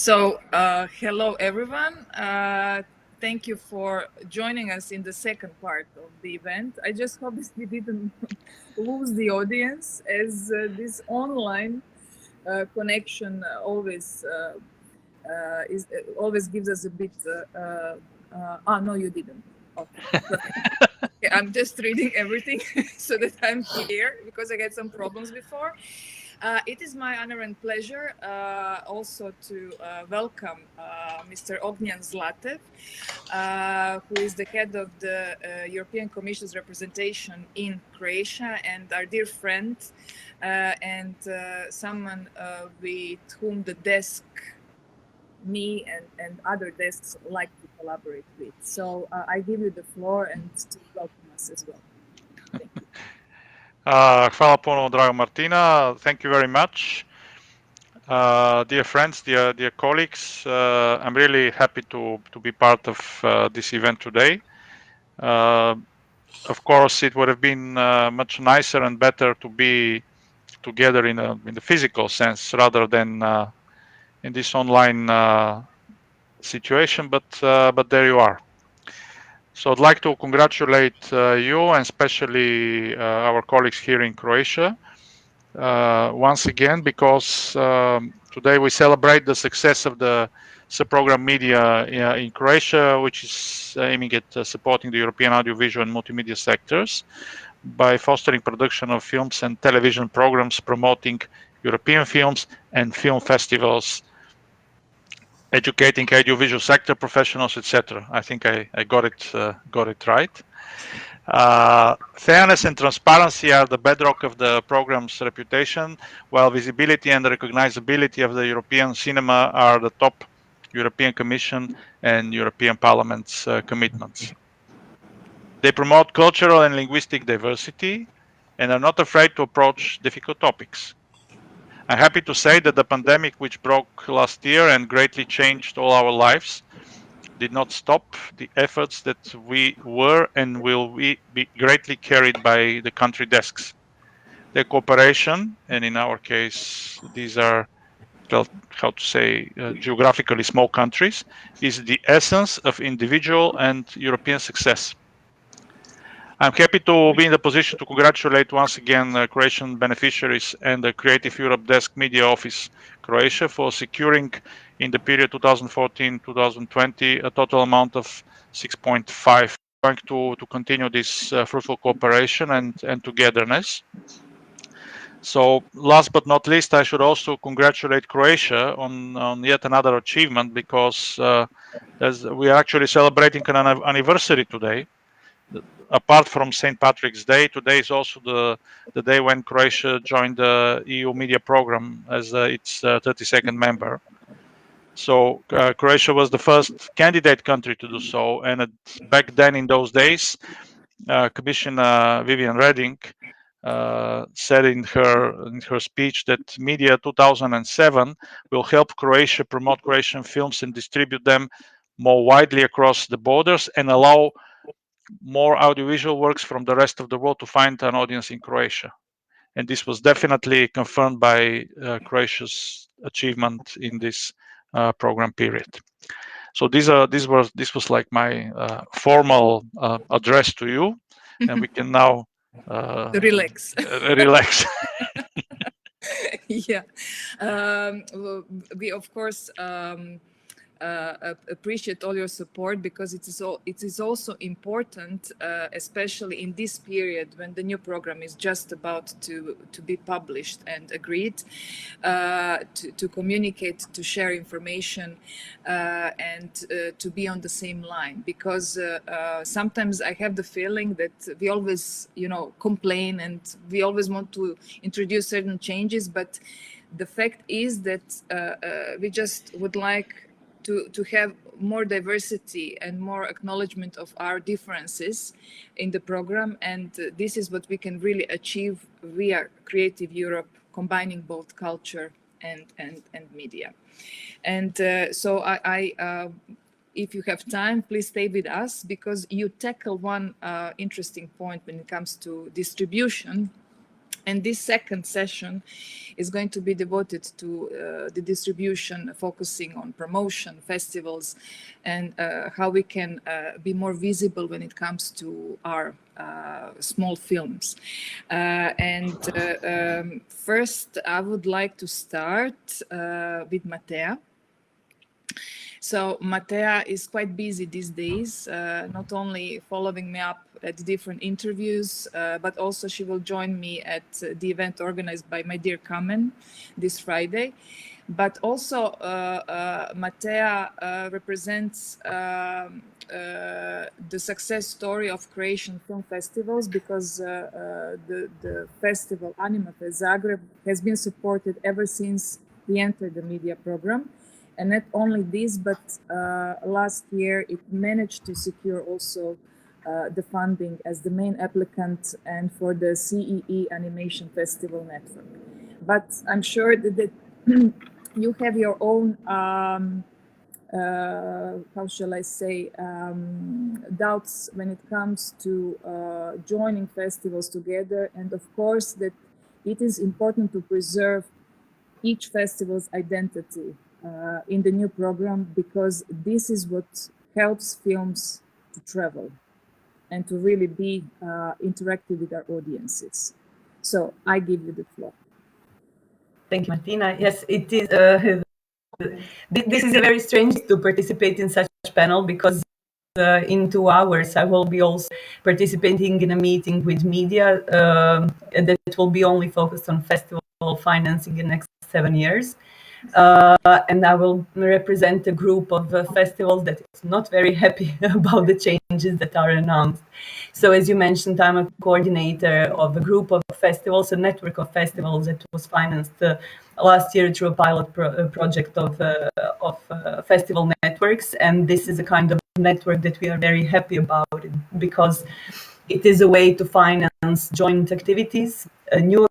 Hello everyone. Thank you for joining us in the second part of the event. I just hope we didn't lose the audience, as this online connection always gives us a bit. No, you didn't. Okay. Okay, I'm just reading everything so that I'm here because I had some problems before. It is my honor and pleasure also to welcome Mr. Ognjen Zlatev, who is the head of the European Commission's representation in Croatia, and our dear friend, and someone with whom the desk, me and other desks like to collaborate with. So I give you the floor and to welcome us as well. Thank you. Hvala ponovo, draga Martina. Thank you very much. Dear friends, dear colleagues, I'm really happy to be part of this event today. Of course, it would have been much nicer and better to be together in the physical sense rather than in this online situation, but there you are. So I'd like to congratulate you and especially our colleagues here in Croatia once again, because today we celebrate the success of the Potprograma MEDIA in Croatia, which is aiming at supporting the European audiovisual and multimedia sectors by fostering production of films and television programs, promoting European films and film festivals, educating audiovisual sector professionals, etc. I think I got it right. Fairness and transparency are the bedrock of the program's reputation, while visibility and recognizability of the European cinema are the top European Commission and European Parliament's commitments. They promote cultural and linguistic diversity and are not afraid to approach difficult topics. I'm happy to say that the pandemic, which broke last year and greatly changed all our lives, did not stop the efforts that we were and will be greatly carried by the country desks. Their cooperation, and in our case, these are, how to say, geographically small countries, is the essence of individual and European success. I'm happy to be in the position to congratulate once again Croatian beneficiaries and the Creative Europe Desk Media Office Croatia for securing in the period 2014-2020 a total amount of 6.5. Going to continue this fruitful cooperation and togetherness. So last but not least, I should also congratulate Croatia on yet another achievement, because as we are actually celebrating an anniversary today. Apart from St. Patrick's Day, today is also the day when Croatia joined the EU media program as its 32nd member. So Croatia was the first candidate country to do so, and back then in those days, Commissioner Viviane Reding said in her speech that Media 2007 will help Croatia promote Croatian films and distribute them more widely across the borders and allow more audiovisual works from the rest of the world to find an audience in Croatia. And this was definitely confirmed by Croatia's achievement in this program period. So this was like my formal address to you, and we can now relax. Relax. Yeah, we of course appreciate all your support, because it is also important, especially in this period when the new program is just about to be published and agreed, to communicate, to share information, and to be on the same line, because sometimes I have the feeling that we always complain and we always want to introduce certain changes, but the fact is that we just would like to have more diversity and more acknowledgement of our differences in the program, and this is what we can really achieve via Creative Europe, combining both culture and media. And so I if you have time, please stay with us, because you tackle one interesting point when it comes to distribution. And this second session is going to be devoted to the distribution, focusing on promotion, festivals, and how we can be more visible when it comes to our small films. First, I would like to start with Matea. So Matea is quite busy these days, not only following me up at different interviews, but also she will join me at the event organized by my dear Kamen this Friday. But also Matea represents the success story of Croatian film festivals, because the festival Anima Fest Zagreb has been supported ever since we entered the media program. And not only this, but last year it managed to secure also the funding as the main applicant and for the CED Animation Festival Network. But I'm sure that you have your own, how shall I say, doubts when it comes to joining festivals together. And of course that it is important to preserve each festival's identity in the new program, because this is what helps films to travel and to really be interactive with our audiences. So I give you the floor. Thank you, Martina. Yes, it is. This is a very strange to participate in such a panel, because in 2 hours I will be also participating in a meeting with media that will be only focused on festival financing in the next 7 years. And I will represent a group of festivals that is not very happy about the changes that are announced. So as you mentioned, I'm a coordinator of a group of festivals, a network of festivals that was financed last year through a pilot project of festival networks. And this is a kind of network that we are very happy about, because it is a way to finance joint activities, new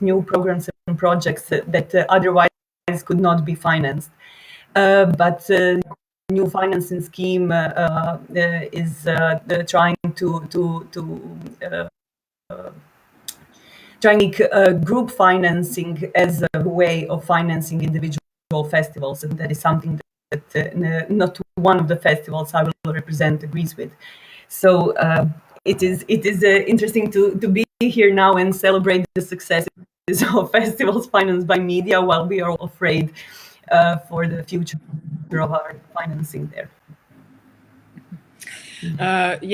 new programs and projects that otherwise could not be financed. But new financing scheme is trying to make group financing as a way of financing individual festivals, and that is something that not one of the festivals I will represent agrees with. So it is interesting to be here now and celebrate the successes of festivals financed by media, while we are afraid for the future of our financing there.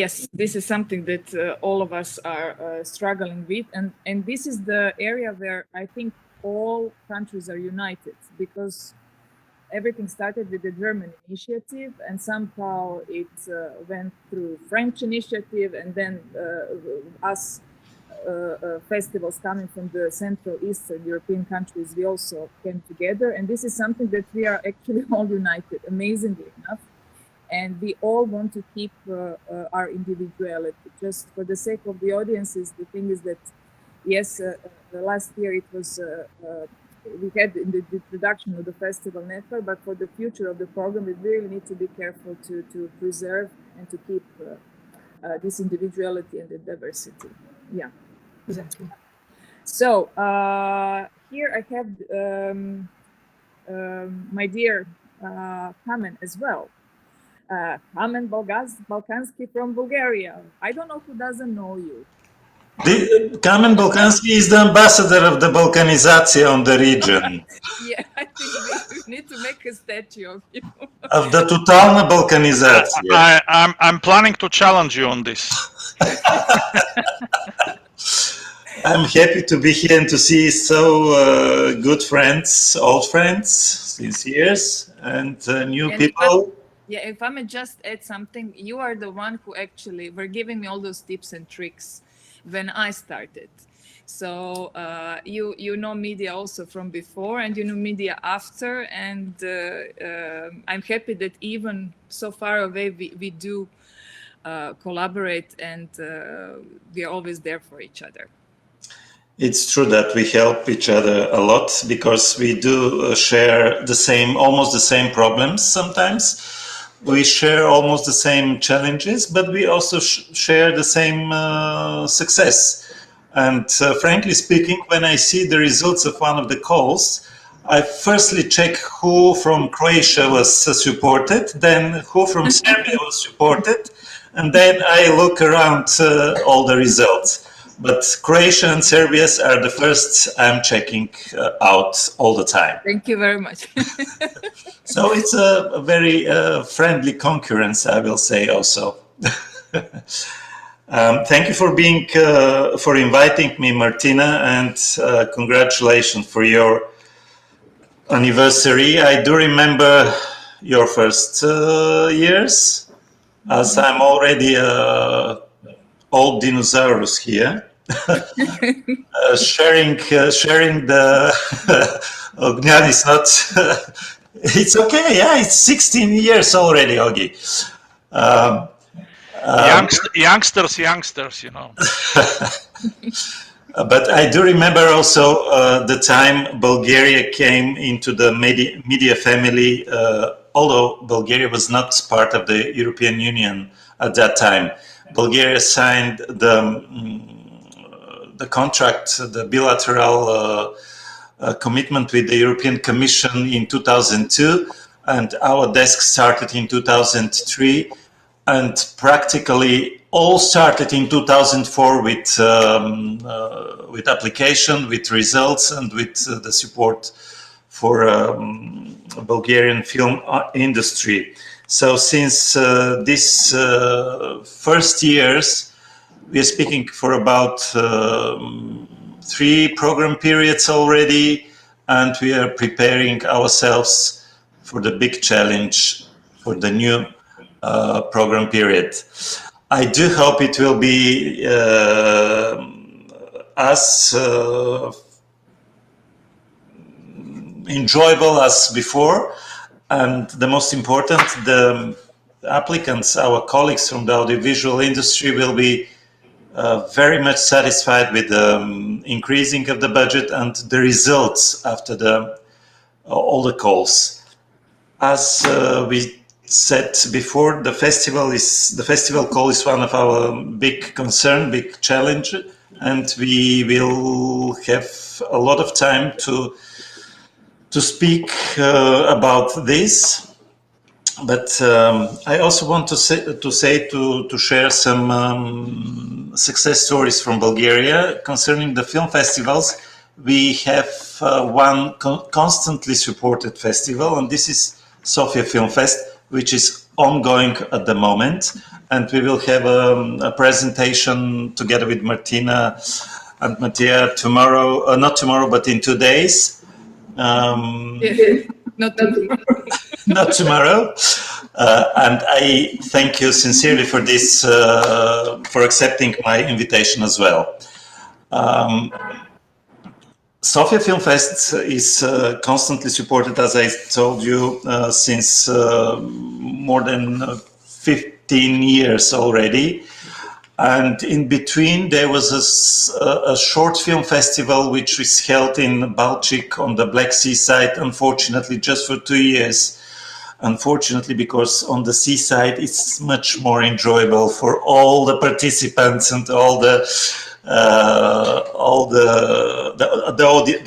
Yes, this is something that all of us are struggling with, and this is the area where I think all countries are united, because everything started with the German initiative, and somehow it went through French initiative, and then us festivals coming from the Central Eastern European countries, we also came together, and this is something that we are actually all united, amazingly enough, and we all want to keep our individuality. Just for the sake of the audiences, the thing is that, yes, last year it was we had in the introduction of the festival network, but for the future of the program, we really need to be careful to preserve and to keep this individuality and the diversity. Yeah. Exactly. So here I have my dear Kamen as well. Kamen Balkansky from Bulgaria. I don't know who doesn't know you. Kamen Balkansky is the ambassador of the Balkanization on the region. Yeah, I think we need to make a statue of you. Of the totalna Balkanizacija. I'm planning to challenge you on this. I'm happy to be here and to see so good friends, old friends since years, and new people. If I may just add something, you are the one who actually were giving me all those tips and tricks when I started. So you know media also from before, and you know media after, and I'm happy that even so far away we do collaborate, and we are always there for each other. It's true that we help each other a lot, because we do share almost the same problems sometimes. We share almost the same challenges, but we also share the same success. And frankly speaking, when I see the results of one of the calls, I firstly check who from Croatia was supported, then who from Serbia was supported, and then I look around all the results. But Croatia and Serbia are the first I'm checking out all the time. Thank you very much. So it's a very friendly concurrence, I will say also. Thank you for inviting me, Martina, and congratulations for your anniversary. I do remember your first years, as I'm already old dinosaurs here. Sharing the Ognan is not. It's okay. Yeah, it's 16 years already, Ogi. Youngsters, you know. But I do remember also the time Bulgaria came into the media family, although Bulgaria was not part of the European Union at that time. Bulgaria signed the contract, the bilateral commitment with the European Commission in 2002, and our desk started in 2003, and practically all started in 2004 with application, with results, and with the support for Bulgarian film industry. So since this first years, we are speaking for about 3 program periods already, and we are preparing ourselves for the big challenge for the new program period. I do hope it will be as enjoyable as before, and the most important, the applicants, our colleagues from the audiovisual industry, will be very much satisfied with the increasing of the budget and the results after all the calls. As we said before, the festival call is one of our big concern, big challenge, and we will have a lot of time to speak about this. But I also want to share some success stories from Bulgaria concerning the film festivals. We have one constantly supported festival, and this is Sofia Film Fest, which is ongoing at the moment, and we will have a presentation together with Martina and Mattia tomorrow, not tomorrow, but in 2 days. Not tomorrow. Not tomorrow. And I thank you sincerely for this, for accepting my invitation as well. Sofia Film Fest is constantly supported, as I told you, since more than 15 years already. And in between, there was a short film festival which was held in Baltic on the Black Sea side, unfortunately, just for 2 years. Unfortunately, because on the seaside, it's much more enjoyable for all the participants and all the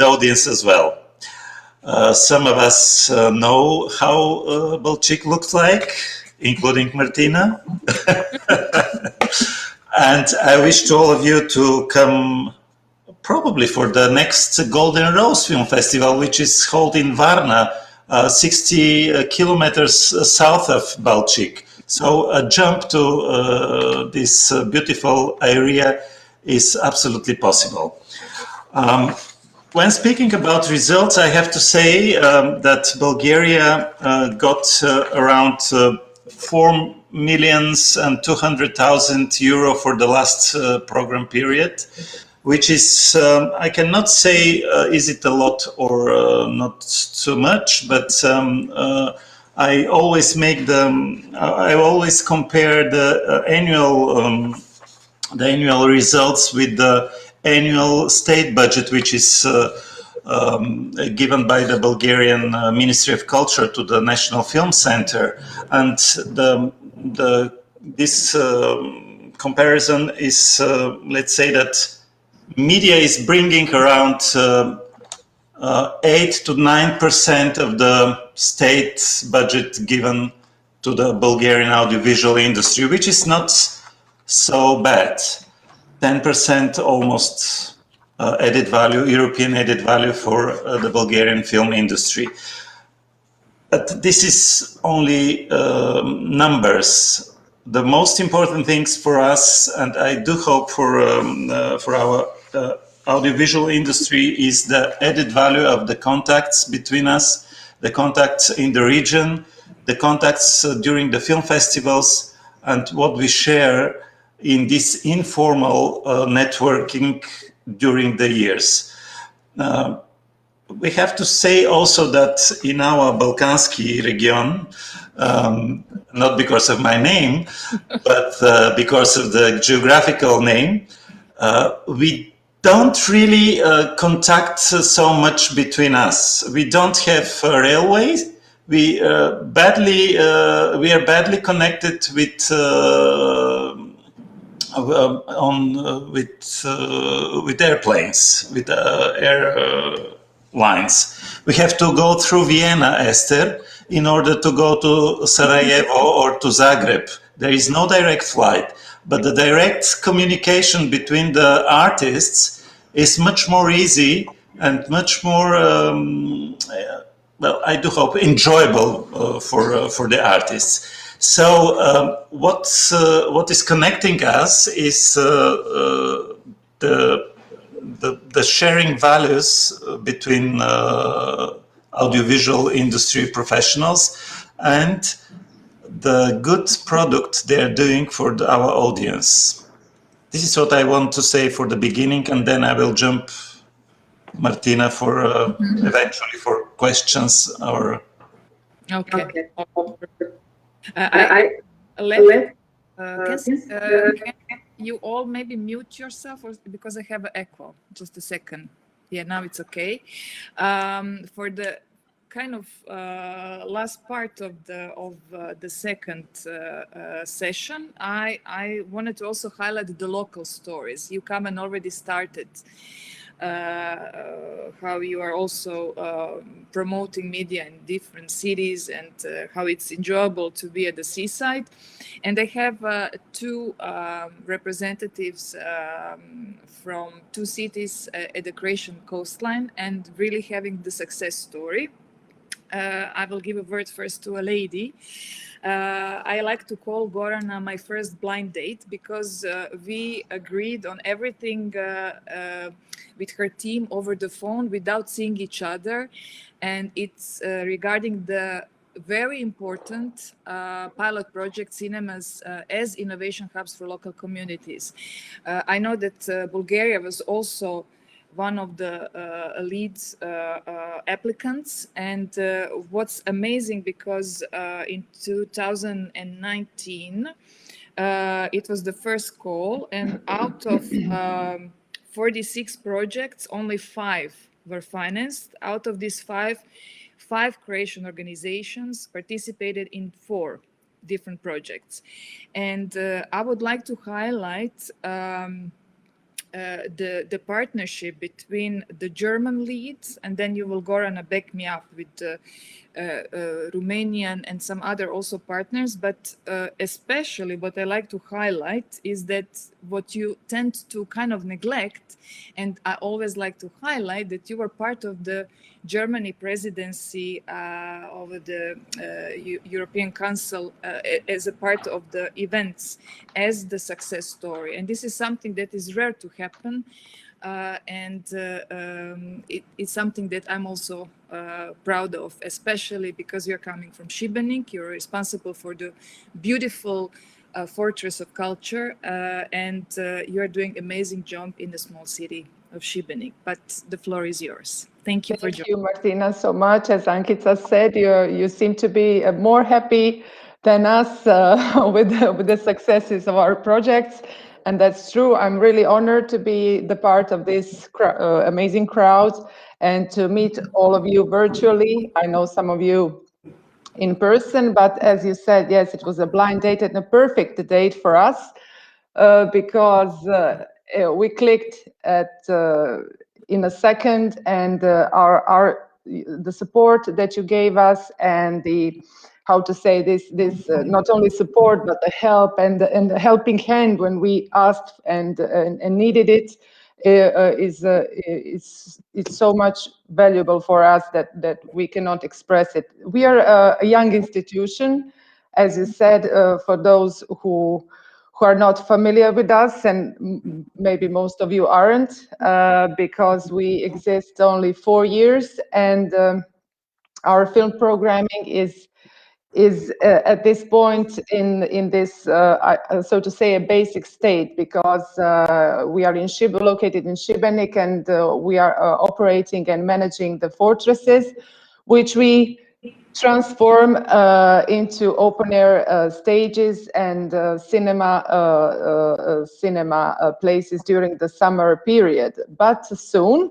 audience as well. Some of us know how Baltic looks like, including Martina. And I wish to all of you to come probably for the next Golden Rose Film Festival, which is held in Varna, 60 kilometers south of Baltic. So a jump to this beautiful area is absolutely possible. When speaking about results, I have to say that Bulgaria got around 4,200,000 euro for the last program period, which is, I cannot say is it a lot or not too much, but I always I always compare the annual results with the annual state budget, which is given by the Bulgarian Ministry of Culture to the National Film Center, and this comparison is, let's say that media is bringing around 8 to 9% of the state budget given to the Bulgarian audiovisual industry, which is not so bad. 10% almost added value, European added value for the Bulgarian film industry. But this is only numbers. The most important things for us, and I do hope for our audiovisual industry, is the added value of the contacts between us, the contacts in the region, the contacts during the film festivals, and what we share in this informal networking during the years. We have to say also that in our Balkansky region, not because of my name, but because of the geographical name, we don't really contact so much between us. We don't have railways. We are badly connected with airplanes, with airlines. We have to go through Vienna, Esther, in order to go to Sarajevo or to Zagreb. There is no direct flight, but the direct communication between the artists is much more easy and much more, well, I do hope, enjoyable for the artists. So what is connecting us is the sharing values between audiovisual industry professionals and the good product they're doing for our audience. This is what I want to say for the beginning, and then I will jump, Martina, for eventually for questions or. Okay. Can you all maybe mute yourself, or because I have an echo? Just a second. Yeah, now it's okay. For the kind of last part of the second session, I wanted to also highlight the local stories. You come and already started how you are also promoting media in different cities, and how it's enjoyable to be at the seaside. And I have two representatives from two cities at the Croatian coastline, and really having the success story. I will give a word first to a lady. I like to call Gorana my first blind date, because we agreed on everything with her team over the phone without seeing each other. And it's regarding the very important pilot project cinemas as innovation hubs for local communities. I know that Bulgaria was also one of the lead applicants, and what's amazing, because in 2019 it was the first call, and out of 46 projects, only 5 were financed. Out of these 5 Croatian organizations participated in 4 different projects. And I would like to highlight the partnership between the German leads, and then you will, Gorana, back me up with the Romanian and some other also partners. But especially what I like to highlight is that what you tend to kind of neglect, and I always like to highlight, that you were part of the Germany presidency of the European Council as a part of the events, as the success story. And this is something that is rare to happen. It's something that I'm also proud of, especially because you're coming from Šibenik. You're responsible for the beautiful fortress of culture, and you're doing amazing job in the small city of Šibenik. But the floor is yours. Thank you for joining. Thank you, Martina, so much. As Ankica said, you seem to be more happy than us with the successes of our projects. And that's true. I'm really honored to be the part of this amazing crowd and to meet all of you virtually. I know some of you in person, but as you said, yes, it was a blind date and a perfect date for us because we clicked at in a second, and the support that you gave us, and the, how to say this not only support but the help and the helping hand when we asked and needed it, it's so much valuable for us that we cannot express it. We are a young institution, as you said, for those who are not familiar with us, and maybe most of you aren't, because we exist only 4 years, and our film programming is at this point in this so to say a basic state, because we are located in Šibenik, and we are operating and managing the fortresses, which we transform into open air stages and cinema places during the summer period. But soon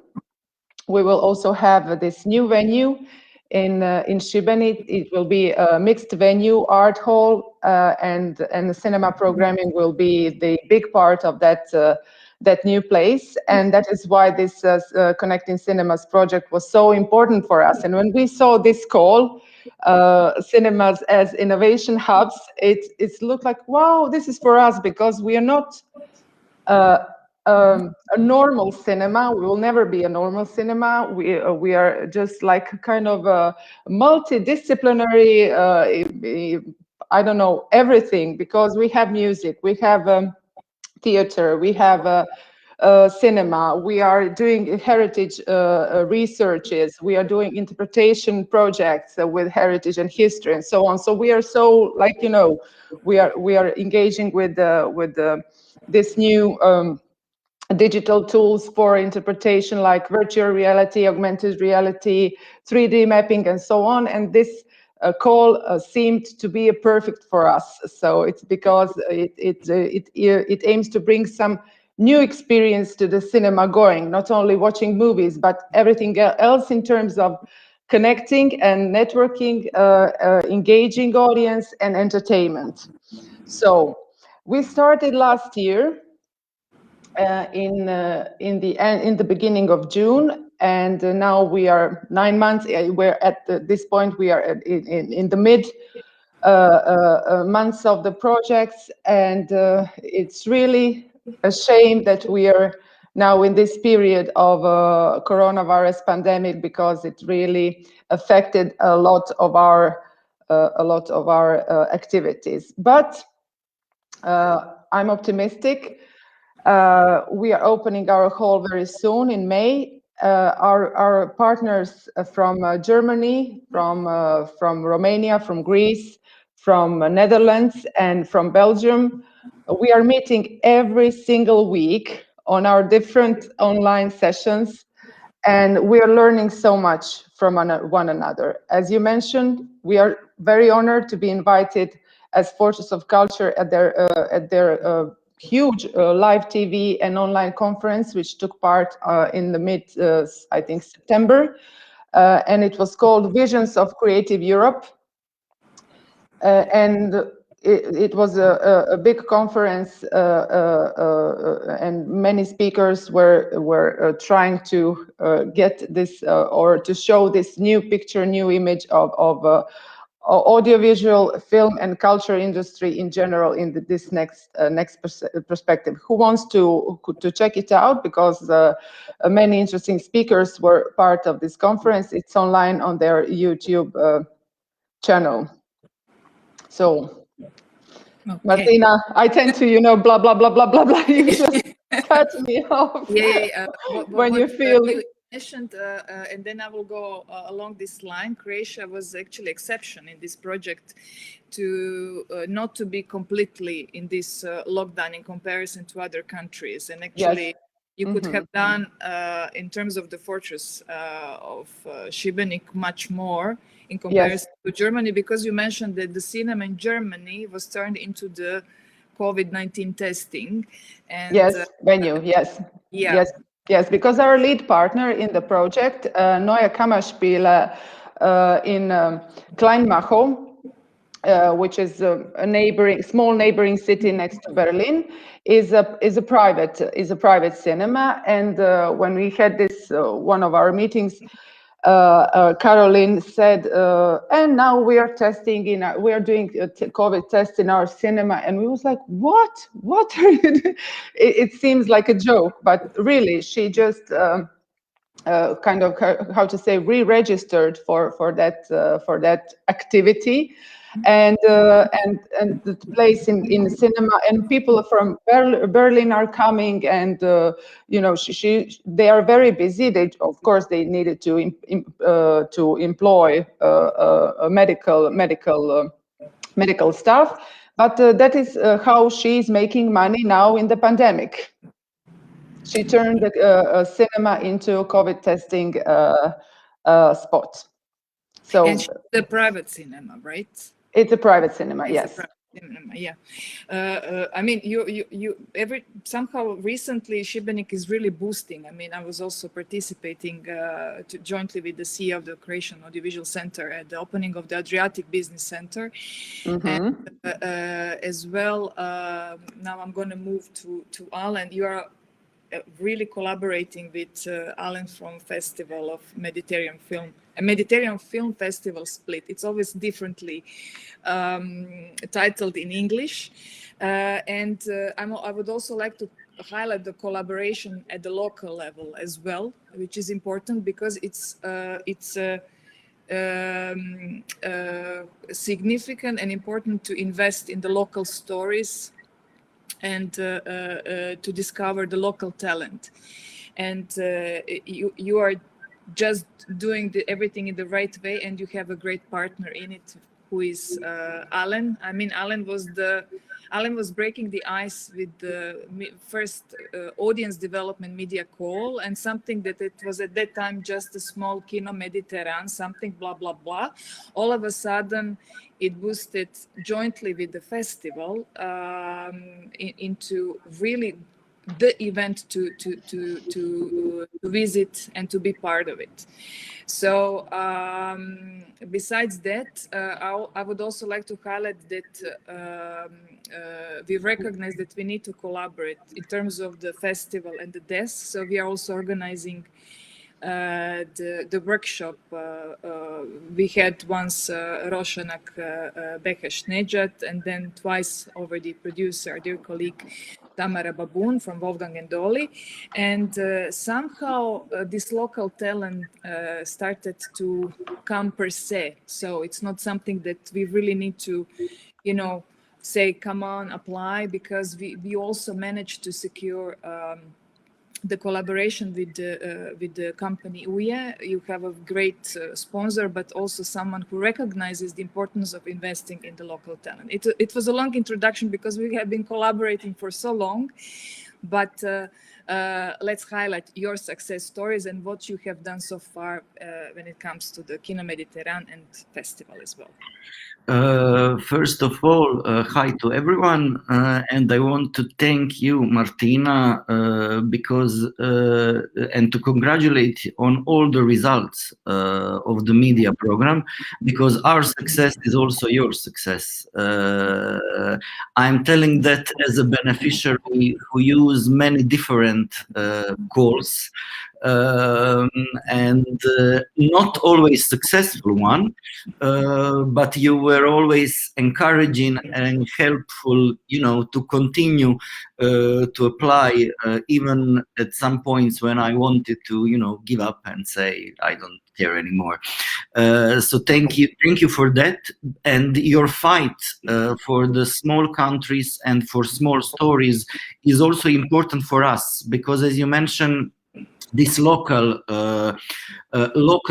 we will also have this new venue in Šibenik. It will be a mixed venue, art hall, and the cinema programming will be the big part of that new place, and that is why this Connecting Cinemas project was so important for us. And when we saw this call, cinemas as innovation hubs, it looked like, wow, this is for us, because we are not a normal cinema. We will never be a normal cinema. We are just like kind of a multidisciplinary, I don't know, everything, because we have music, we have theater, we have cinema, we are doing heritage researches, we are doing interpretation projects with heritage and history and so on. So we are so, like, you know, we are engaging with this new digital tools for interpretation, like virtual reality, augmented reality, 3D mapping, and so on. And this call seemed to be perfect for us. So it's because it aims to bring some new experience to the cinema going, not only watching movies, but everything else in terms of connecting and networking, engaging audience and entertainment. So we started last year in the beginning of June, and now we are 9 months. We're at this point. We are in the mid months of the projects, and it's really a shame that we are now in this period of coronavirus pandemic, because it really affected a lot of our activities. But I'm optimistic. We are opening our hall very soon in May. Our partners from Germany, from Romania, from Greece, from Netherlands, and from Belgium, we are meeting every single week on our different online sessions, and we are learning so much from one another. As you mentioned, we are very honored to be invited as Forces of Culture at their huge live TV and online conference, which took part in the mid, I think, September, and it was called Visions of Creative Europe, and it was a big conference, and many speakers were trying to get this or to show this new picture, new image of audiovisual, film, and culture industry in general in this next perspective. Who wants to check it out? Because many interesting speakers were part of this conference. It's online on their YouTube channel. So, okay. Martina, I tend to, you know, blah blah blah blah blah blah. You just cut me off. When you feel. Mentioned, and then I will go along this line. Croatia was actually exception in this project to not to be completely in this lockdown in comparison to other countries. And actually, you could have done in terms of the fortress of Šibenik much more in comparison to Germany, because you mentioned that the cinema in Germany was turned into the COVID-19 testing. And, venue. Yes, because our lead partner in the project, Neue Kammerspiele in Kleinmachnow, which is a small neighboring city next to Berlin, is a private cinema. And when we had this one of our meetings, Caroline said, and now we are we are doing COVID tests in our cinema. And we was like, what are you doing? It seems like a joke, but really she just kind of, how to say, re-registered for that activity. And the place in cinema, and people from Berlin are coming, and you know, they are very busy. Of course they needed to employ medical staff, but that is how she's making money now in the pandemic. She turned a cinema into a COVID testing spot. So, and the private cinema, right? It's a private cinema, yes. Yeah. I mean, somehow recently Šibenik is really boosting. I mean, I was also participating jointly with the CEO of the Croatian Audiovisual Center at the opening of the Adriatic Business Center. And as well, now I'm going to move to Alan. You are really collaborating with Alan from Festival of Mediterranean Film. A Mediterranean Film Festival Split. It's always differently titled in English. And I would also like to highlight the collaboration at the local level as well, which is important because it's significant and important to invest in the local stories and to discover the local talent. And you are just doing everything in the right way, and you have a great partner in it, who is Alan. I mean, Alan was breaking the ice with the first audience development media call, and something that it was at that time just a small Kino Mediterranean, something blah blah blah. All of a sudden, it boosted jointly with the festival into really the event to visit and to be part of it. So besides that, I would also like to highlight that we recognize that we need to collaborate in terms of the festival and the desk. So we are also organizing the workshop. We had once Roshanak Bekesh Nejat, and then twice already producer, dear colleague Tamara Babun from Wolfgang and Dolly. And somehow this local talent started to come per se. So it's not something that we really need to, you know, say, come on, apply, because we also managed to secure the collaboration with the company UIE. You have a great sponsor, but also someone who recognizes the importance of investing in the local talent. It was a long introduction because we have been collaborating for so long, but let's highlight your success stories and what you have done so far when it comes to the Kino Mediterranean and festival as well. First of all, hi to everyone, and I want to thank you, Martina, because and to congratulate on all the results of the media program, because our success is also your success. I'm telling that as a beneficiary who use many different calls, and not always successful one, but you were always encouraging and helpful, you know, to continue to apply, even at some points when I wanted to, you know, give up and say I don't care anymore. So thank you for that. And your fight for the small countries and for small stories is also important for us, because as you mentioned, this local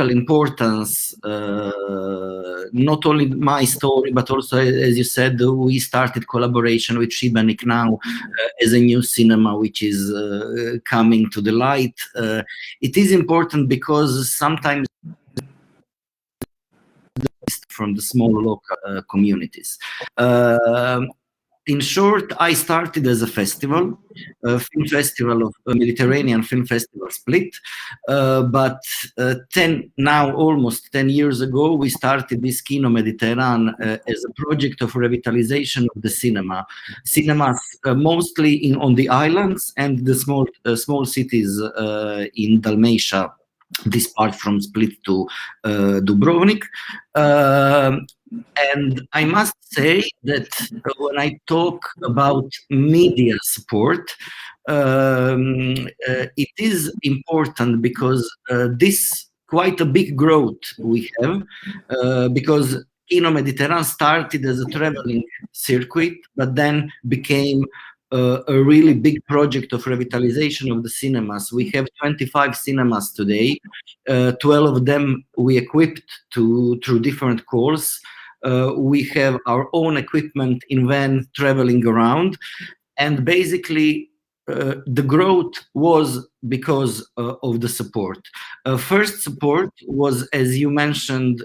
importance, not only my story, but also, as you said, we started collaboration with Šibenik now as a new cinema which is coming to the light. It is important because sometimes from the small local communities. in short, I started as a festival, a film festival of Mediterranean Film Festival Split, but now almost 10 years ago, we started this Kino Mediterranean as a project of revitalization of the cinemas mostly on the islands and the small cities in Dalmatia, this part from Split to Dubrovnik. And I must say that when I talk about media support, it is important because this quite a big growth we have, because Kino Mediterranean started as a traveling circuit, but then became a really big project of revitalization of the cinemas. We have 25 cinemas today, 12 of them we equipped through different calls. We have our own equipment in van traveling around, and basically the growth was because of the support. First support was, as you mentioned,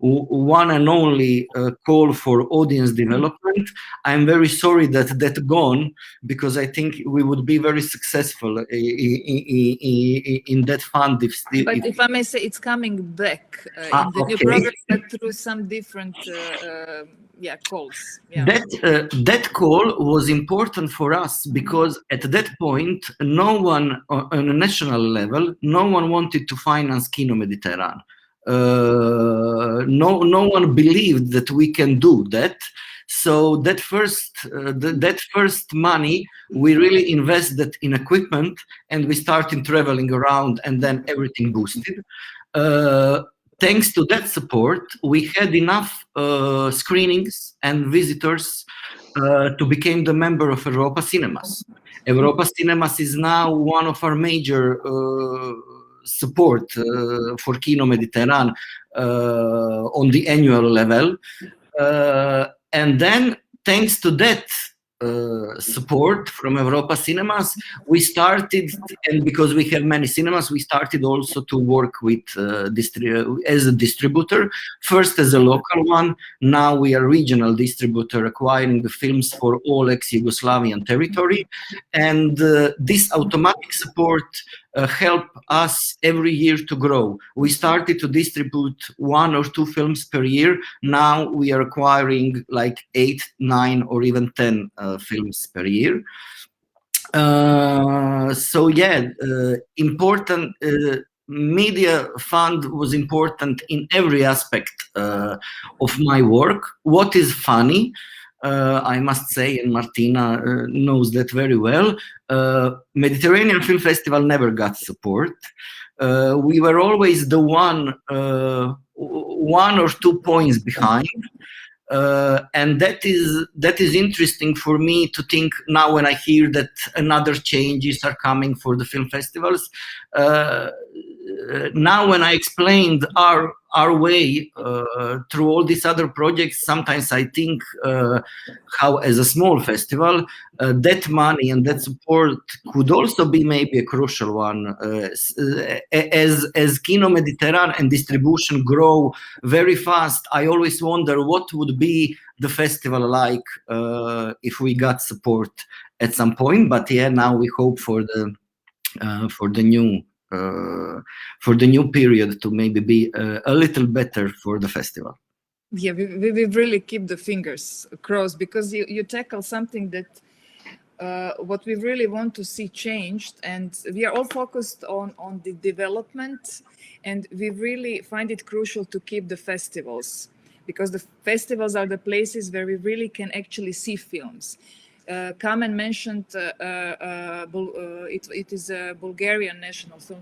one and only call for audience development. I'm very sorry that gone, because I think we would be very successful in that fund. If I may say, it's coming back in the new program, but through some different calls. Yeah. That call was important for us because at that point, no one on a national level, no one wanted to finance Kino Mediterranean. No one believed that we can do that. So that first money, we really invested in equipment, and we started traveling around, and then everything boosted. Thanks to that support, we had enough screenings and visitors to become the member of Europa Cinemas. Europa Cinemas is now one of our major support for Kino Mediterranean on the annual level. And then, thanks to that support from Europa Cinemas, we started, and because we have many cinemas, we started also to work with as a distributor, first as a local one. Now we are regional distributor, acquiring the films for all ex-Yugoslavian territory, and this automatic support help us every year to grow. We started to distribute 1 or 2 films per year. Now we are acquiring like 8, 9, or even 10 films per year. So yeah, important. Media fund was important in every aspect of my work. What is funny, I must say, and Martina knows that very well, Mediterranean Film Festival never got support. We were always the 1 or 2 points behind. And that is interesting for me to think now when I hear that another changes are coming for the film festivals. Now when I explained our way through all these other projects, sometimes I think how as a small festival that money and that support could also be maybe a crucial one. As Kino Mediterranean and distribution grow very fast, I always wonder what would be the festival like if we got support at some point. But yeah, now we hope for the new period to maybe be a little better for the festival. Yeah, we really keep the fingers crossed, because you tackle something that what we really want to see changed, and we are all focused on the development, and we really find it crucial to keep the festivals, because the festivals are the places where we really can actually see films. Kamen mentioned it is a Bulgarian National Film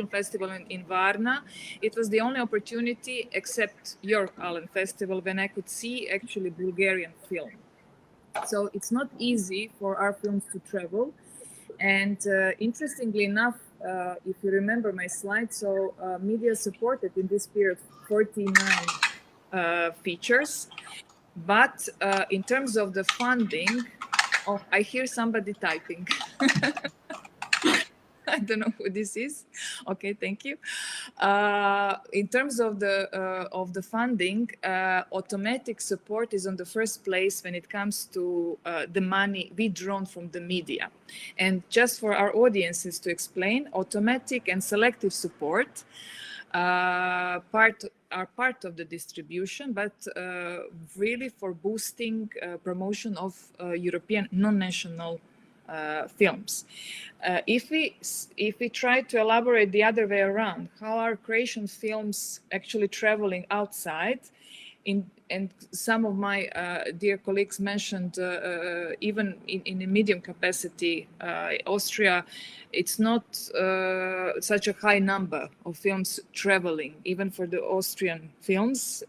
Festival in Varna. It was the only opportunity, except your Alan Festival, when I could see actually Bulgarian film. So it's not easy for our films to travel. And interestingly enough, if you remember my slide, so media supported in this period 49 features. But in terms of the funding, I hear somebody typing. I don't know who this is. Okay, thank you. In terms of the funding, automatic support is on the first place when it comes to the money withdrawn from the media. And just for our audiences to explain, automatic and selective support are part of the distribution, but really for boosting promotion of European non-national films. If we try to elaborate the other way around, how are Croatian films actually traveling outside? And some of my dear colleagues mentioned even in a medium capacity, Austria, it's not such a high number of films traveling, even for the Austrian films.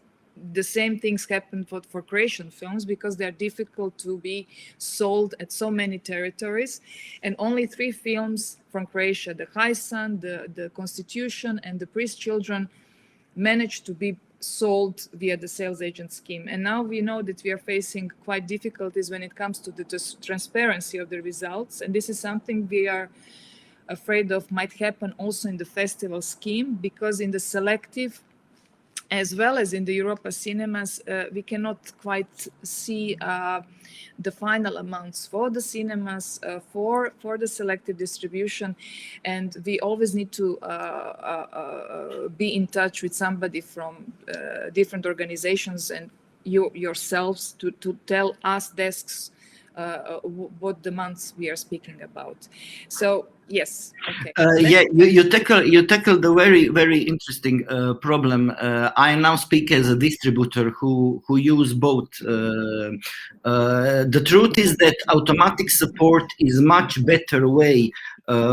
The same things happen for Croatian films because they're difficult to be sold at so many territories. And only 3 films from Croatia, The High Sun, the Constitution, and The Priest Children, managed to be sold via the sales agent scheme. And now we know that we are facing quite difficulties when it comes to the transparency of the results. And this is something we are afraid of might happen also in the festival scheme, because in the selective as well as in the Europa cinemas, we cannot quite see the final amounts for the cinemas, for the selective distribution. And we always need to be in touch with somebody from different organizations and yourselves to tell us desks what the months we are speaking about. So yes, okay. Yeah, you tackle the very interesting problem. I now speak as a distributor who use both. The truth is that automatic support is much better way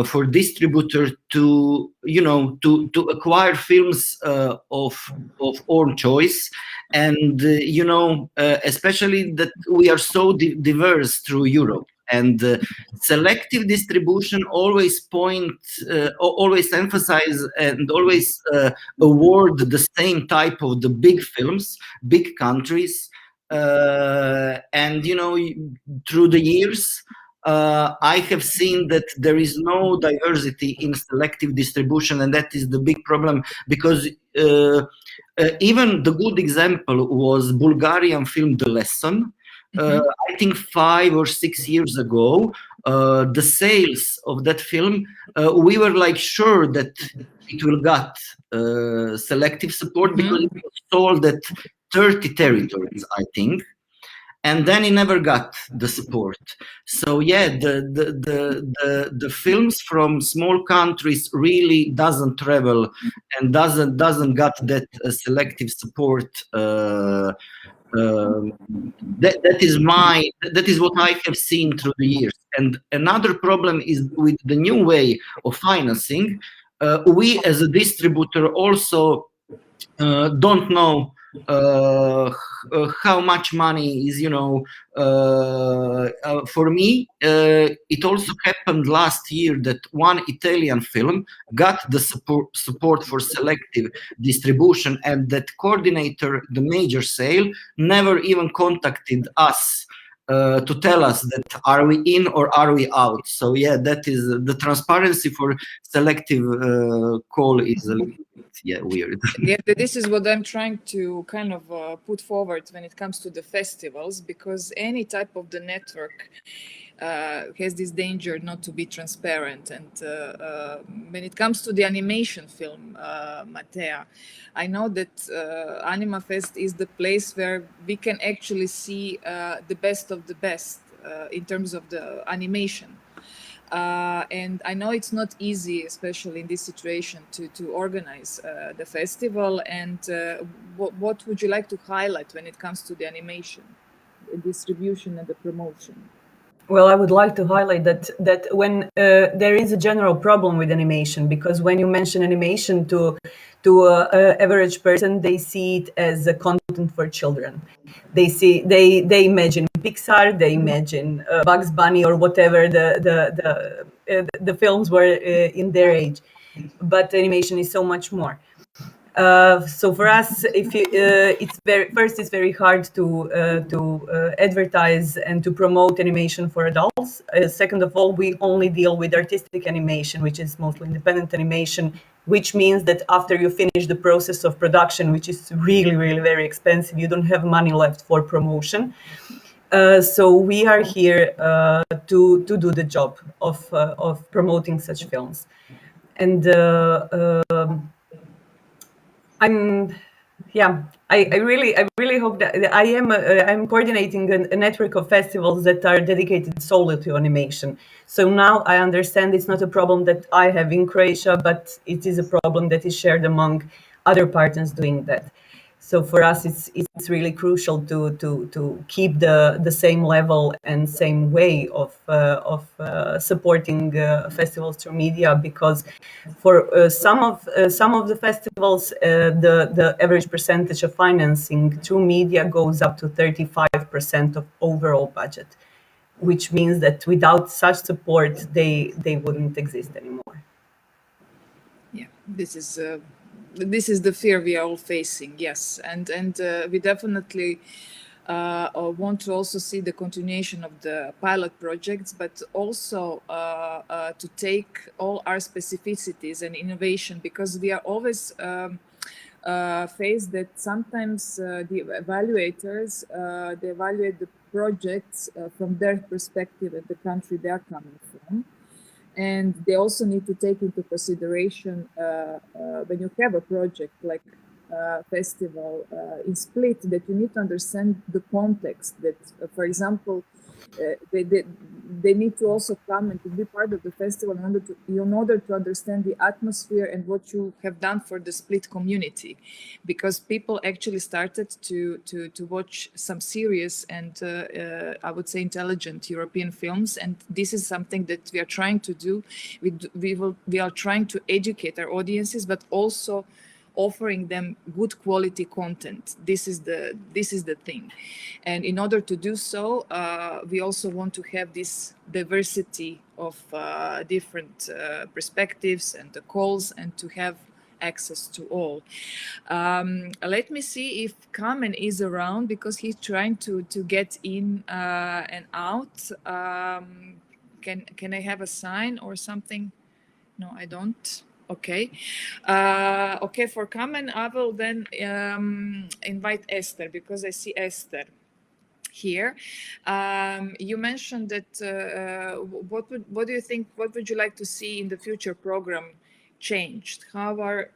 for distributor to acquire films of own choice. And especially that we are so diverse through Europe, and selective distribution always always emphasize and always award the same type of the big films, big countries, and through the years I have seen that there is no diversity in selective distribution, and that is the big problem, because even the good example was Bulgarian film The Lesson. I think 5 or 6 years ago, the sales of that film, we were like sure that it will get selective support, because it was sold at 30 territories, I think. And then he never got the support. So yeah, the films from small countries really doesn't travel and doesn't get that selective support. That is what I have seen through the years. And another problem is with the new way of financing. We as a distributor also don't know how much money is, for me, it also happened last year that one Italian film got the support for selective distribution, and that coordinator, the major sale, never even contacted us to tell us that are we in or are we out. So yeah, that is the transparency for selective call is a little bit weird. Yeah, this is what I'm trying to kind of put forward when it comes to the festivals, because any type of the network has this danger not to be transparent. And when it comes to the animation film, Matea, I know that Anima Fest is the place where we can actually see the best of the best in terms of the animation. And I know it's not easy, especially in this situation, to organize the festival. And what would you like to highlight when it comes to the animation, the distribution and the promotion? Well, I would like to highlight that when there is a general problem with animation, because when you mention animation to an average person, they see it as a content for children. They imagine Pixar, they imagine Bugs Bunny or whatever the films were in their age. But animation is so much more. So for us, if you, it's very hard to advertise and to promote animation for adults. Second of all, we only deal with artistic animation, which is mostly independent animation, which means that after you finish the process of production, which is really, really very expensive, you don't have money left for promotion. So we are here to do the job of promoting such films, and I really hope that I'm coordinating a network of festivals that are dedicated solely to animation. So now I understand it's not a problem that I have in Croatia, but it is a problem that is shared among other partners doing that. So for us, it's really crucial to keep the same level and same way of supporting festivals through media, because for some of the festivals, the average percentage of financing through media goes up to 35% of overall budget, which means that without such support, they wouldn't exist anymore. Yeah, this is the fear we are all facing. Yes, and we definitely want to also see the continuation of the pilot projects, but also to take all our specificities and innovation, because we are always faced that sometimes the evaluators they evaluate the projects from their perspective and the country they are coming from. And they also need to take into consideration when you have a project like festival in Split, that you need to understand the context, that for example they need to also come and to be part of the festival in order to understand the atmosphere and what you have done for the Split community, because people actually started to watch some serious and I would say intelligent European films, and this is something that we are trying to do. We are trying to educate our audiences, but also offering them good quality content. This is the thing, and in order to do so, we also want to have this diversity of different perspectives and the calls, and to have access to all. Let me see if Kamen is around, because he's trying to get in and out. Can I have a sign or something? No, I don't. Okay. Okay, for Kamen, I will then invite Esther, because I see Esther here. You mentioned that what do you think, what would you like to see in the future program changed? How are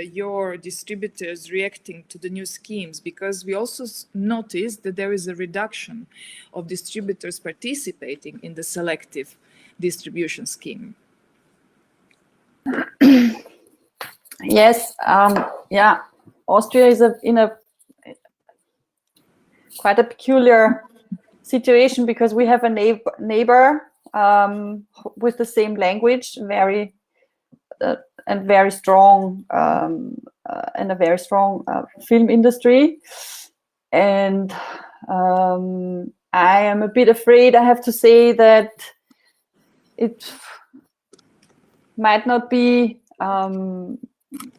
your distributors reacting to the new schemes? Because we also noticed that there is a reduction of distributors participating in the selective distribution scheme. Yes, yeah, Austria is in a quite a peculiar situation, because we have a neighbor with the same language, very strong and a very strong film industry, and I am a bit afraid, I have to say, that it might not be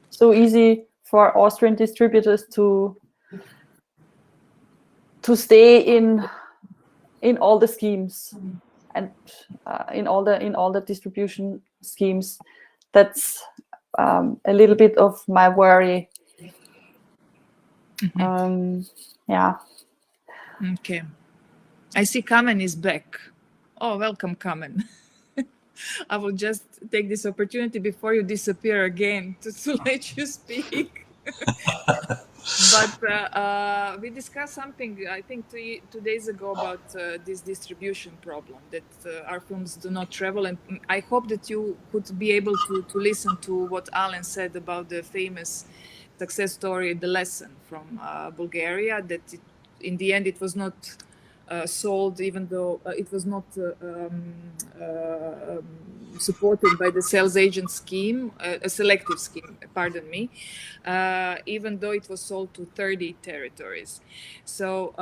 so easy for Austrian distributors to stay in all the schemes and in all the distribution schemes. That's a little bit of my worry. Yeah. Okay. I see Kamen is back. Oh, welcome, Kamen. I will just take this opportunity before you disappear again to let you speak. But we discussed something, I think, two days ago about this distribution problem, that our films do not travel. And I hope that you could be able to listen to what Alan said about the famous success story, The Lesson from Bulgaria, that in the end it was not sold, even though it was not supported by the sales agent scheme, a selective scheme, pardon me, even though it was sold to 30 territories. So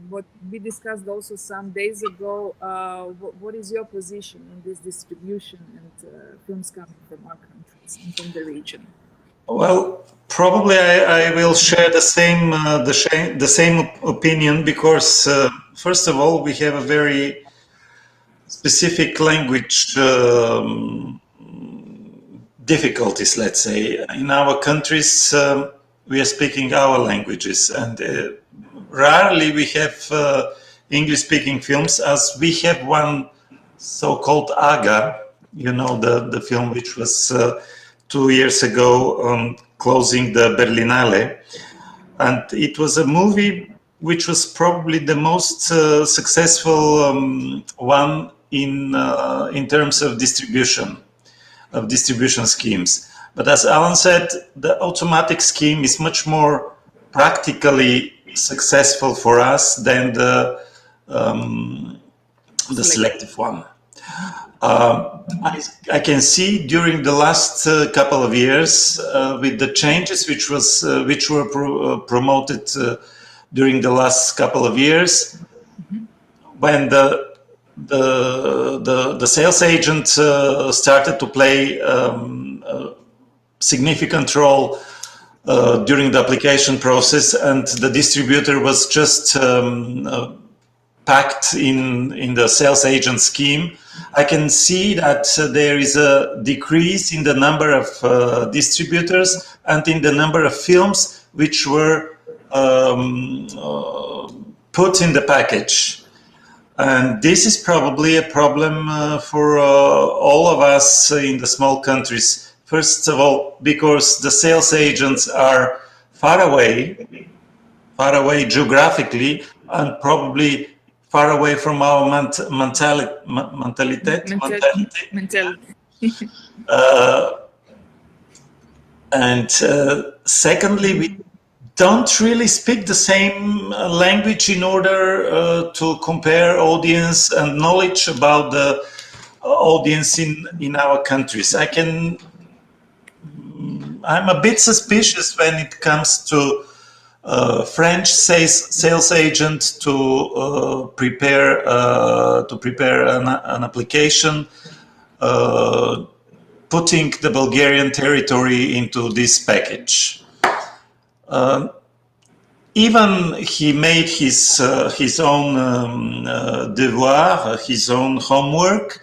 what we discussed also some days ago, what is your position on this distribution and films coming from our countries and from the region? Well, probably I will share the same opinion, because first of all, we have a very specific language difficulties, let's say. In our countries, we are speaking our languages, and rarely we have English-speaking films, as we have one so-called AGA, you know, the film which was 2 years ago closing the Berlinale. And it was a movie which was probably the most successful one in terms of distribution schemes. But as Alan said, the automatic scheme is much more practically successful for us than the selective one. I can see during the last couple of years, with the changes which were promoted during the last couple of years, when the sales agent started to play a significant role during the application process, and the distributor was just packed in the sales agent scheme, I can see that there is a decrease in the number of distributors and in the number of films which were put in the package. And this is probably a problem for all of us in the small countries. First of all, because the sales agents are far away geographically, and probably far away from our mentality. And secondly, we don't really speak the same language in order to compare audience and knowledge about the audience in our countries. I'm a bit suspicious when it comes to French sales agent to prepare an application, putting the Bulgarian territory into this package. Even he made his own devoir, his own homework.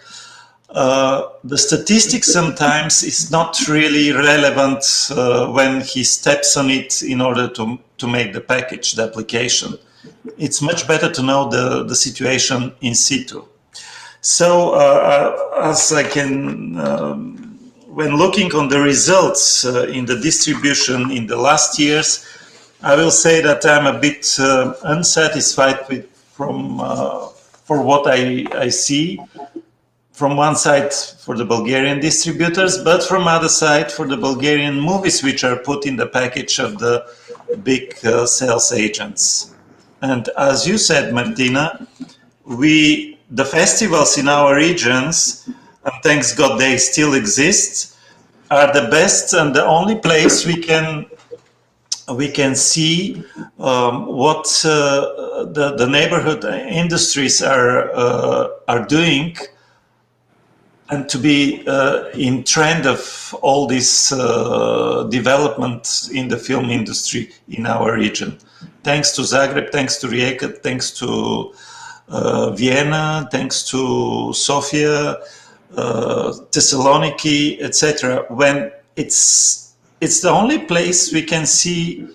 The statistics sometimes is not really relevant when he steps on it in order to make the package, the application. It's much better to know the situation in situ. So as I can, when looking on the results in the distribution in the last years, I will say that I'm a bit unsatisfied with for what I see. From one side for the Bulgarian distributors, but from other side for the Bulgarian movies which are put in the package of the big sales agents. And as you said, Martina, the festivals in our regions, and thanks God they still exist, are the best and the only place we can see what the neighborhood industries are doing, and to be in trend of all this development in the film industry in our region. Thanks to Zagreb, thanks to Rijeka, thanks to Vienna, thanks to Sofia, Thessaloniki, etc. When it's the only place we can see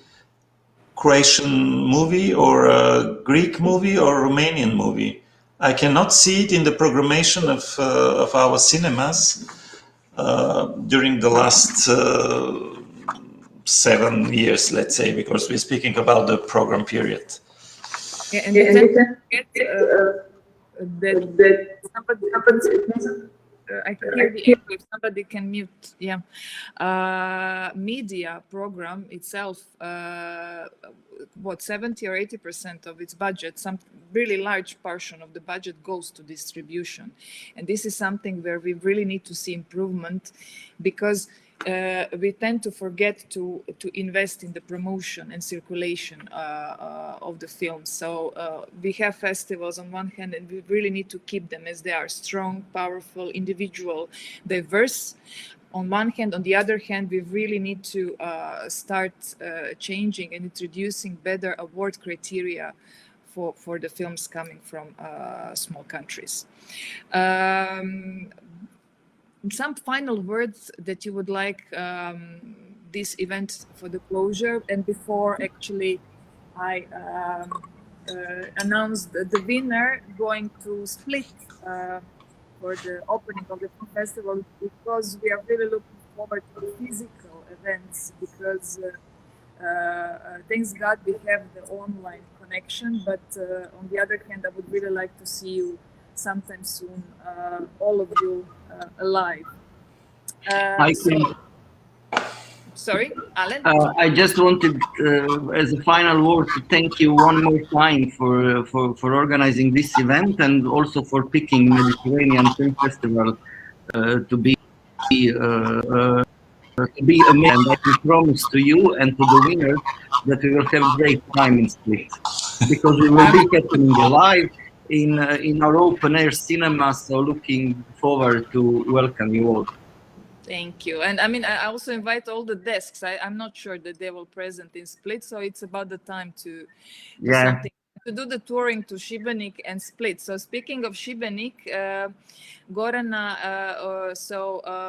Croatian movie or a Greek movie or Romanian movie. I cannot see it in the programmation of our cinemas during the last 7 years, let's say, because we're speaking about the program period. Yeah, and you can get that somebody, I can hear the echo if somebody can mute. Yeah, media program itself, what 70 or 80% of its budget, some really large portion of the budget goes to distribution, and this is something where we really need to see improvement, because we tend to forget to invest in the promotion and circulation of the films. So we have festivals on one hand, and we really need to keep them as they are: strong, powerful, individual, diverse, on one hand. On the other hand, we really need to start changing and introducing better award criteria for the films coming from small countries. Some final words that you would like this event for the closure, and before actually I announce the winner going to Split for the opening of the film festival, because we are really looking forward to the physical events, because thanks God we have the online connection, but on the other hand, I would really like to see you sometime soon, all of you alive. Sorry, Alan? I just wanted, as a final word, to thank you one more time for organizing this event, and also for picking Mediterranean Film Festival to be amazing. And I can promise to you and to the winner that we will have a great time in Split, because we will be happening live in our open air cinema. So looking forward to welcome you all. Thank you. And I mean, I also invite all the desks. I'm not sure that they will present in Split, so it's about the time to do something, to do the touring to Šibenik and Split. So speaking of Šibenik, Gorana,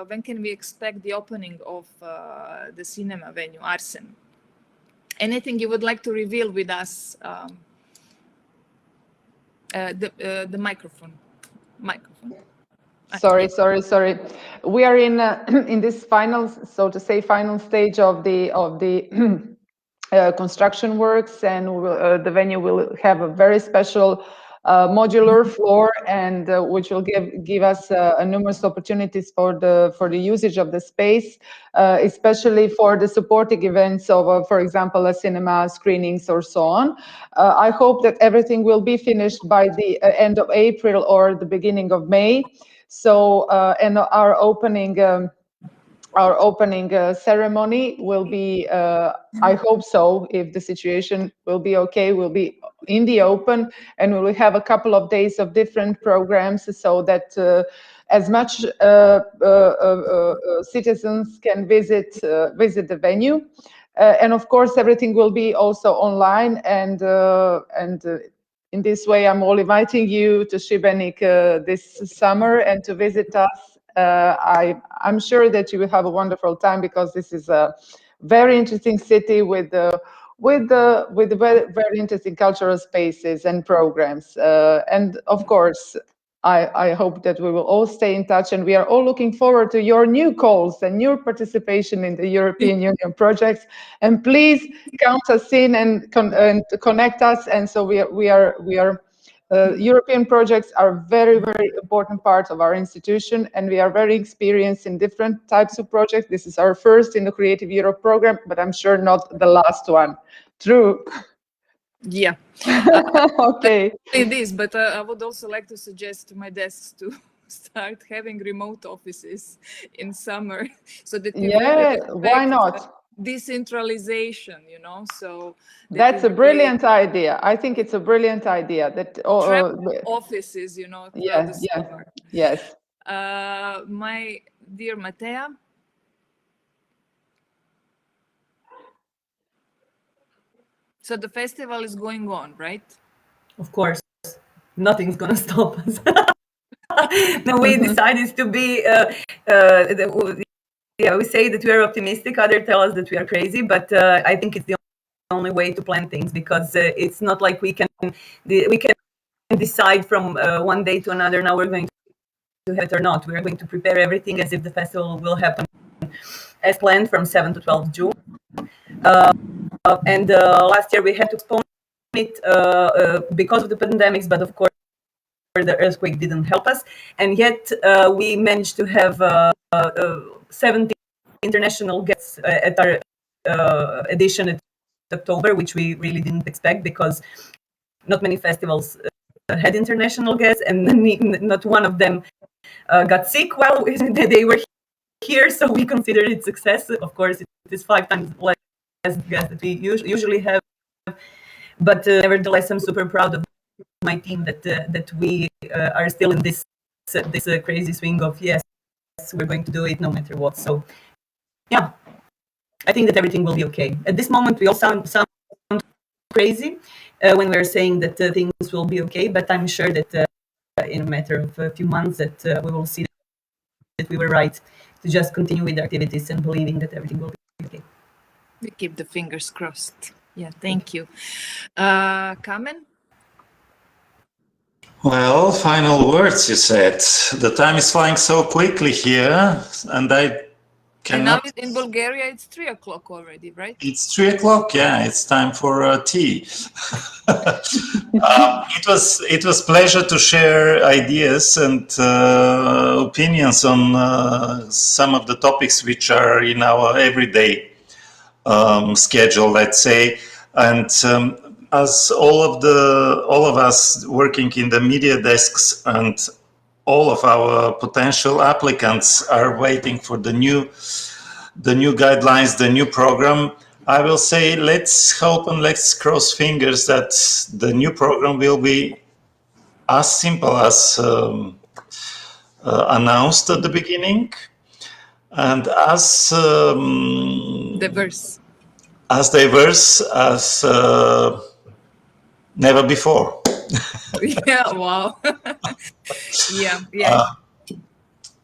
when can we expect the opening of the cinema venue, Arsen? Anything you would like to reveal with us? The microphone. Sorry. We are in this final, so to say, final stage of the construction works, and the venue will have a very special modular floor, and which will give us numerous opportunities for the usage of the space, especially for the supporting events of, for example, a cinema screenings or so on. I hope that everything will be finished by the end of April or the beginning of May. So, and our opening ceremony will be, I hope so, if the situation will be okay, will be in the open, and we will have a couple of days of different programs, so that as much citizens can visit the venue. And of course, everything will be also online, and in this way, I'm all inviting you to Šibenik this summer and to visit us. I'm sure that you will have a wonderful time, because this is a very interesting city with very interesting cultural spaces and programs. And of course, I hope that we will all stay in touch, and we are all looking forward to your new calls and your participation in the European Union projects. And please count us in and connect us. And so we are European projects are very, very important part of our institution, and we are very experienced in different types of projects. This is our first in the Creative Europe program, but I'm sure not the last one. True. Yeah. Okay. It is, but I would also like to suggest to my desks to start having remote offices in summer, so that why not? Decentralization, so that's a brilliant idea. I think it's a brilliant idea that offices, throughout the summer. Yes. My dear Matea, so the festival is going on, right? Of course, nothing's gonna stop us. No, we decided to be we say that we are optimistic, others tell us that we are crazy, but I think it's the only way to plan things, because it's not like we can decide from one day to another, now we're going to have it or not. We are going to prepare everything as if the festival will happen as planned from 7 to 12 June. And last year we had to postpone it because of the pandemics, but of course the earthquake didn't help us, and yet we managed to have 70 international guests at our edition in October, which we really didn't expect, because not many festivals had international guests, and not one of them got sick while they were here, so we considered it success. Of course, it is 5 times less guests that we usually have, but nevertheless, I'm super proud of my team that we are still in this crazy swing of we're going to do it no matter what. So, yeah, I think that everything will be okay. At this moment, we all sound crazy when we're saying that things will be okay, but I'm sure that in a matter of a few months that we will see that we were right to just continue with the activities and believing that everything will be okay. We keep the fingers crossed. Yeah, thank you. Kamen? Well, final words, you said. The time is flying so quickly here, and I And now cannot... in Bulgaria, it's 3 o'clock already, right? It's 3 o'clock, yeah, it's time for tea. It was pleasure to share ideas and opinions on some of the topics which are in our everyday schedule, let's say. And as all of us working in the media desks and all of our potential applicants are waiting for the new guidelines, the new program, I will say let's hope and let's cross fingers that the new program will be as simple as announced at the beginning and as diverse as never before. Yeah, wow. Yeah.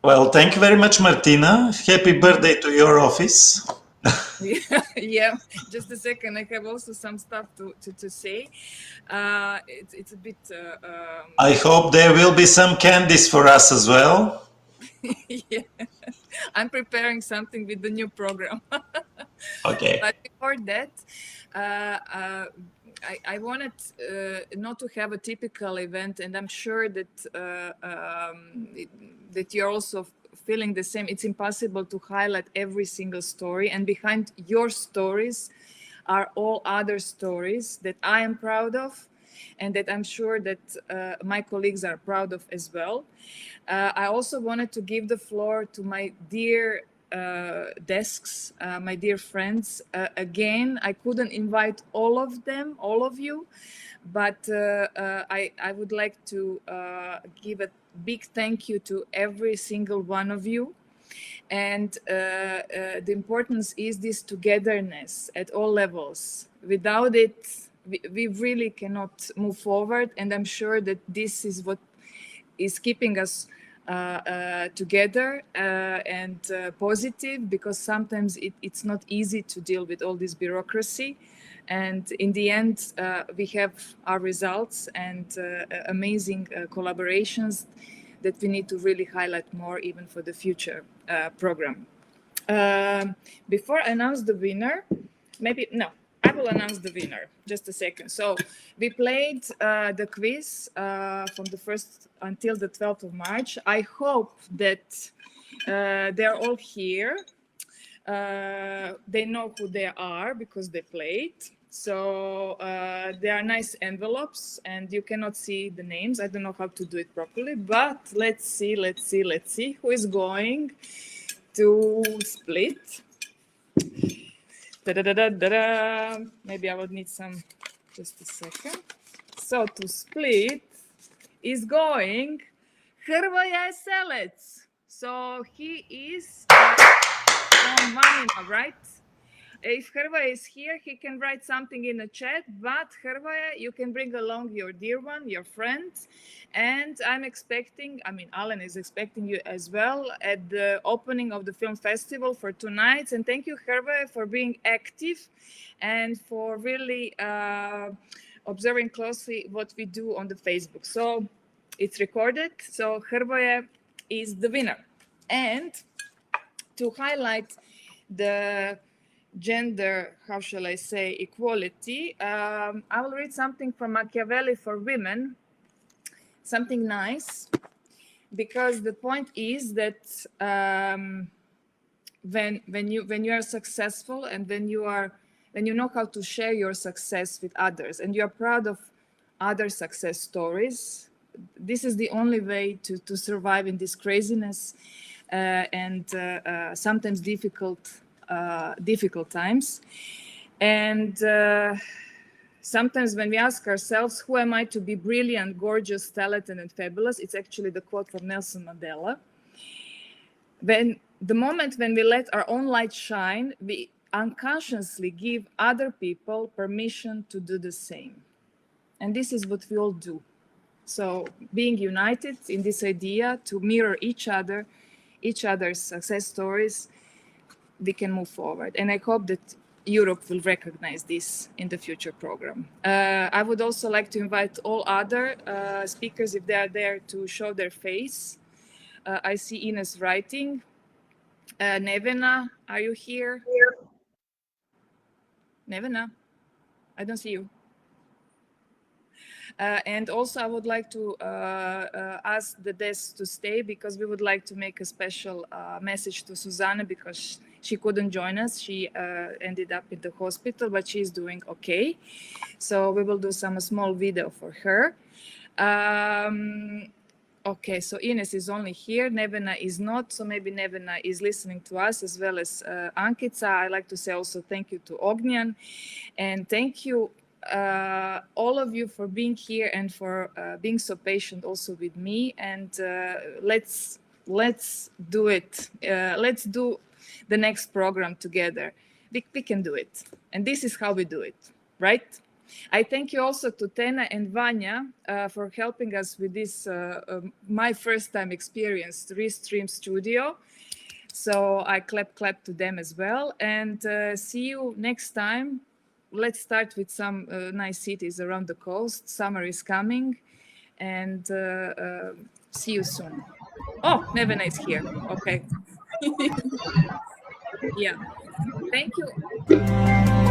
Well, thank you very much, Martina. Happy birthday to your office. Yeah, just a second. I have also some stuff to say. It's a bit. I hope there will be some candies for us as well. Yeah, I'm preparing something with the new program. Okay. But before that, I wanted not to have a typical event, and I'm sure that that you're also feeling the same. It's impossible to highlight every single story, and behind your stories are all other stories that I am proud of, and that I'm sure that my colleagues are proud of as well. I also wanted to give the floor to my dear desks, my dear friends. Again, I couldn't invite all of them, all of you, but I would like to give a big thank you to every single one of you. And the importance is this togetherness at all levels. Without it, we really cannot move forward. And I'm sure that this is what is keeping us together and positive, because sometimes it's not easy to deal with all this bureaucracy. And in the end, we have our results and amazing collaborations that we need to really highlight more even for the future program. Before I announce the winner, I will announce the winner. Just a second. So we played the quiz from the 1st until the 12th of March. I hope that they're all here. They know who they are because they played. So there are nice envelopes and you cannot see the names. I don't know how to do it properly, but let's see who is going to split. Da-da-da-da-da-da. Maybe I would need some, just a second. So to split is going Hrvoje Selec. So he is from Vanina, right? If Hrvoje is here, he can write something in the chat, but Hrvoje, you can bring along your dear one, your friends. And I'm expecting, Alan is expecting you as well at the opening of the film festival for 2 nights. And thank you, Hrvoje, for being active and for really observing closely what we do on the Facebook. So it's recorded. So Hrvoje is the winner. And to highlight the gender, how shall I say, equality, I will read something from Machiavelli for women, something nice, because the point is that when you are successful and when you know how to share your success with others and you are proud of other success stories, this is the only way to survive in this craziness and sometimes difficult times. And sometimes when we ask ourselves, who am I to be brilliant, gorgeous, talented, and fabulous? It's actually the quote from Nelson Mandela. When the moment when we let our own light shine, we unconsciously give other people permission to do the same. And this is what we all do. So being united in this idea to mirror each other's success stories, we can move forward. And I hope that Europe will recognize this in the future program. I would also like to invite all other speakers, if they are there, to show their face. I see Ines writing. Nevena, are you here? Nevena, I don't see you. And also I would like to ask the desk to stay, because we would like to make a special message to Susanne, because she couldn't join us. She ended up in the hospital, but she's doing okay. So we will do some small video for her. Okay, so Ines is only here, Nevena is not, so maybe Nevena is listening to us, as well as Ankica. I'd like to say also thank you to Ognjan, and thank you all of you for being here and for being so patient also with me. And let's do it. Let's do the next program together. We can do it, and this is how we do it, right? I thank you also to Tena and Vanya for helping us with this, my first time experience, Restream Studio. So I clap to them as well. And see you next time. Let's start with some nice cities around the coast. Summer is coming. And see you soon. Oh, Nevena is here. Okay. Yeah. Thank you.